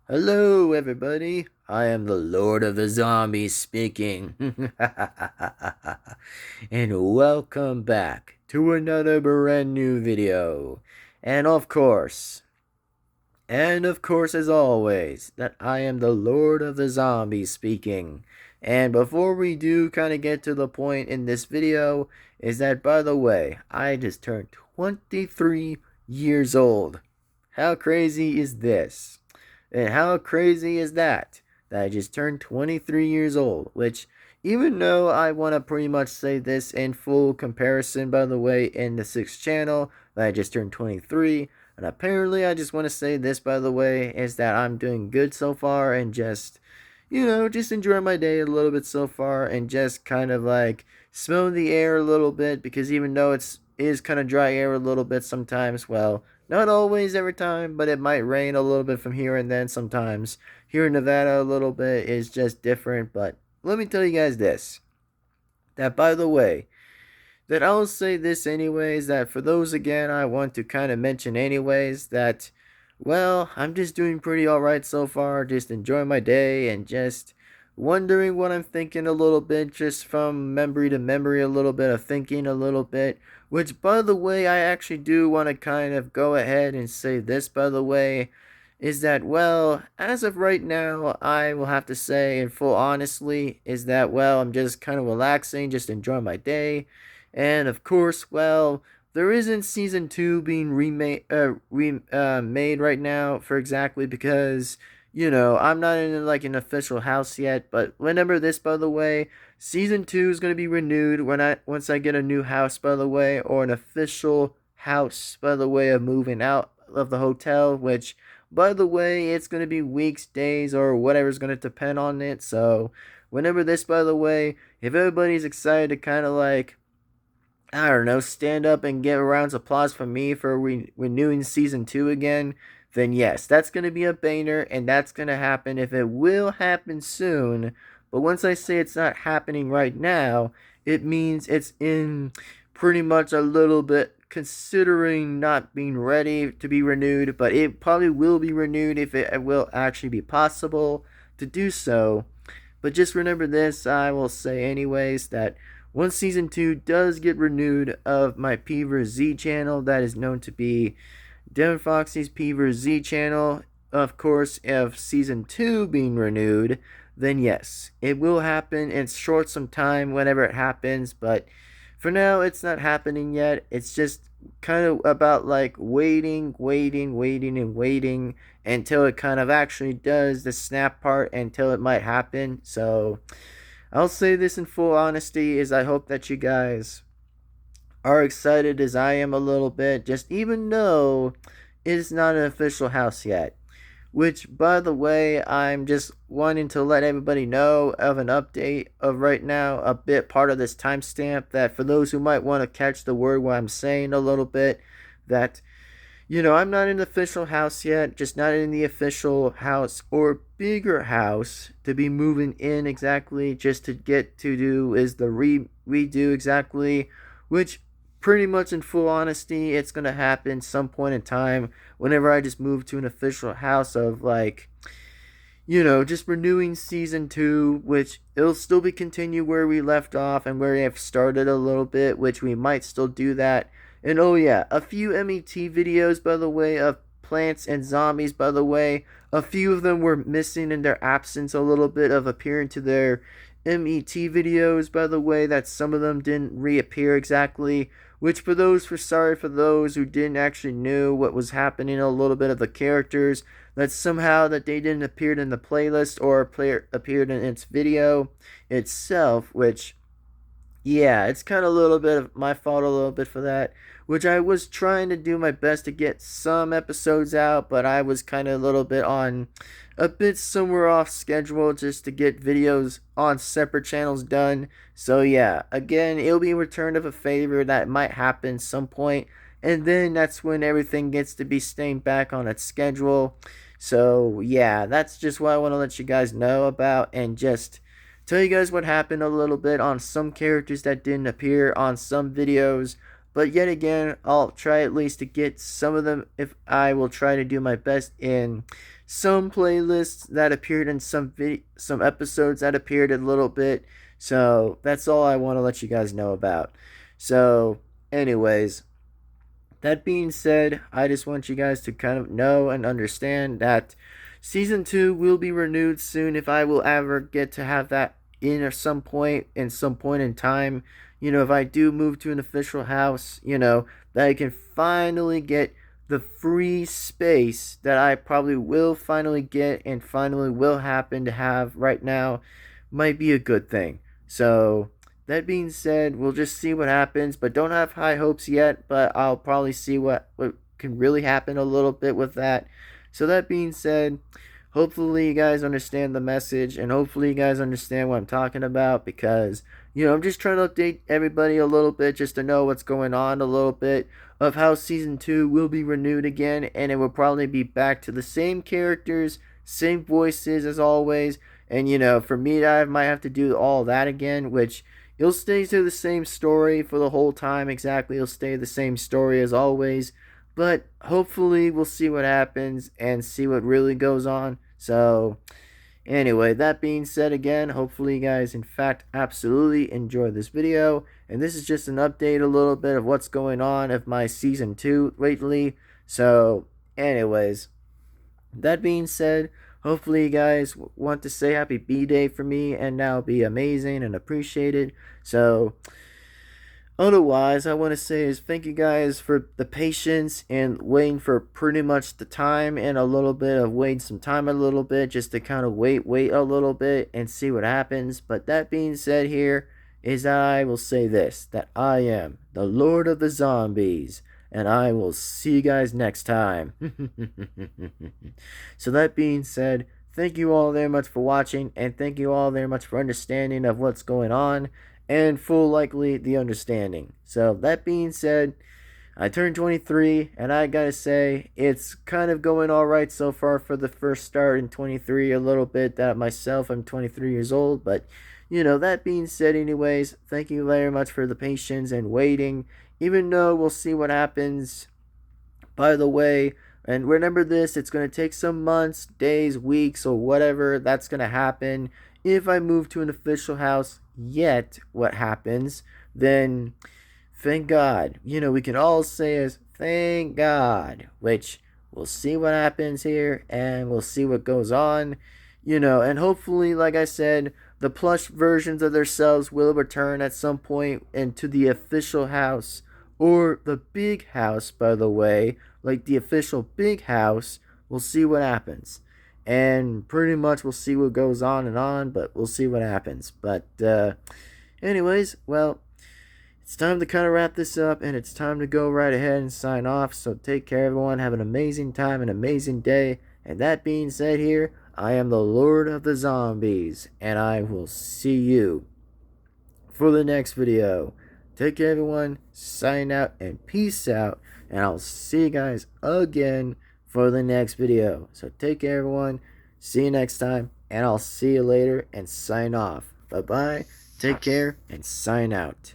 Hello, everybody. I am the Lord of the Zombies speaking. And welcome back to another brand new video. And of course, as always, that I am the Lord of the Zombies speaking. And before we do kind of get to the point in this video, is that by the way, I just turned 23 years old. How crazy is this? And how crazy is that? That I just turned 23 years old, which, even though I want to pretty much say this in full comparison, by the way, in the 6th channel, that I just turned 23, and apparently I just want to say this, by the way, is that I'm doing good so far and just, just enjoying my day a little bit so far and just kind of like smelling the air a little bit because even though it is kind of dry air a little bit sometimes, well, not always every time, but it might rain a little bit from here and then sometimes. Here in Nevada, a little bit is just different, but let me tell you guys this. That, by the way, that I'll say this anyways, that for those again, I want to kind of mention anyways, that, well, I'm just doing pretty alright so far, just enjoying my day and just wondering what I'm thinking a little bit, just from memory to memory, a little bit of thinking a little bit. Which, by the way, I actually do want to kind of go ahead and say this, by the way, is that, well, as of right now, I will have to say, in full honestly, is that, well, I'm just kind of relaxing, just enjoying my day. And of course, well, there isn't season 2 being made right now for exactly because, I'm not in like an official house yet, but remember this, by the way, season 2 is going to be renewed once I get a new house, by the way, or an official house, by the way, of moving out of the hotel, which, by the way, it's going to be weeks, days, or whatever's going to depend on it. So, whenever this, by the way, if everybody's excited to kind of like, I don't know, stand up and give a round of applause for me for renewing season 2 again, then yes, that's going to be a banger, and that's going to happen if it will happen soon. But once I say it's not happening right now, it means it's in pretty much a little bit considering not being ready to be renewed, but it probably will be renewed if it will actually be possible to do so. But just remember this, I will say anyways, that once season 2 does get renewed of my P vs. Z channel, that is known to be Devin-Foxy's P vs. Z channel, of course, if season 2 being renewed, then yes, it will happen. It's short some time whenever it happens, but for now, it's not happening yet. It's just kind of about like waiting, and waiting until it kind of actually does the snap part until it might happen. So I'll say this in full honesty is I hope that you guys are excited as I am a little bit, just even though it's not an official house yet. Which, by the way, I'm just wanting to let everybody know of an update of right now, a bit part of this timestamp, that for those who might want to catch the word what I'm saying a little bit, that, I'm not in the official house yet, just not in the official house or bigger house to be moving in exactly, just to get to do is the redo exactly, which pretty much in full honesty, it's going to happen some point in time whenever I just move to an official house of like, just renewing season 2, which it'll still be continue where we left off and where we have started a little bit, which we might still do that. And oh yeah, a few MET videos, by the way, of plants and zombies, by the way. A few of them were missing in their absence a little bit of appearing to their MET videos, by the way, that some of them didn't reappear exactly, which sorry for those who didn't actually know what was happening, a little bit of the characters, that somehow that they didn't appear in the playlist or appeared in its video itself, which, yeah, it's kind of a little bit of my fault a little bit for that, which I was trying to do my best to get some episodes out, but I was kind of a bit somewhere off schedule just to get videos on separate channels done. So yeah, again, it'll be a return of a favor that might happen some point, and then that's when everything gets to be staying back on its schedule. So yeah, that's just what I want to let you guys know about, and just tell you guys what happened a little bit on some characters that didn't appear on some videos. But yet again, I'll try at least to get some of them if I will try to do my best in some playlists that appeared in some episodes that appeared a little bit. So that's all I want to let you guys know about. So, anyways, that being said, I just want you guys to kind of know and understand that season 2 will be renewed soon if I will ever get to have that in at some point in time. If I do move to an official house, that I can finally get the free space that I probably will finally get and finally will happen to have right now might be a good thing. So, that being said, we'll just see what happens, but don't have high hopes yet, but I'll probably see what can really happen a little bit with that. So that being said, hopefully you guys understand the message and hopefully you guys understand what I'm talking about because, I'm just trying to update everybody a little bit just to know what's going on a little bit of how season 2 will be renewed again and it will probably be back to the same characters, same voices as always. And, for me, I might have to do all that again, which it'll stay to the same story for the whole time exactly. It'll stay the same story as always. But hopefully we'll see what happens and see what really goes on. So anyway, that being said again, hopefully you guys in fact absolutely enjoyed this video. And this is just an update a little bit of what's going on of my season 2 lately. So anyways, that being said, hopefully you guys want to say happy B-Day for me and now be amazing and appreciated. So otherwise, I want to say is thank you guys for the patience and waiting for pretty much the time and a little bit of waiting some time a little bit just to kind of wait a little bit and see what happens. But that being said here is that I will say this, that I am the Lord of the Zombies and I will see you guys next time. So that being said, thank you all very much for watching and thank you all very much for understanding of what's going on and full likely the understanding. So that being said, I turned 23 and I gotta say it's kind of going alright so far for the first start in 23 a little bit that myself I'm 23 years old, but that being said anyways, thank you very much for the patience and waiting, even though we'll see what happens. By the way, and remember this, it's going to take some months, days, weeks, or whatever that's going to happen. If I move to an official house, yet what happens, then thank God. We can all say is thank God, which we'll see what happens here and we'll see what goes on. And hopefully, like I said, the plush versions of themselves will return at some point into the official house or the big house, by the way, like the official big house. We'll see what happens. And pretty much we'll see what goes on, but we'll see what happens. But anyways, well, it's time to kind of wrap this up and it's time to go right ahead and sign off. So take care, everyone. Have an amazing time, an amazing day. And that being said here, I am the Lord of the Zombies, and I will see you for the next video. Take care, everyone. Sign out and peace out. And I'll see you guys again for the next video. So take care, everyone. See you next time. And I'll see you later and sign off. Bye-bye. Take care and sign out.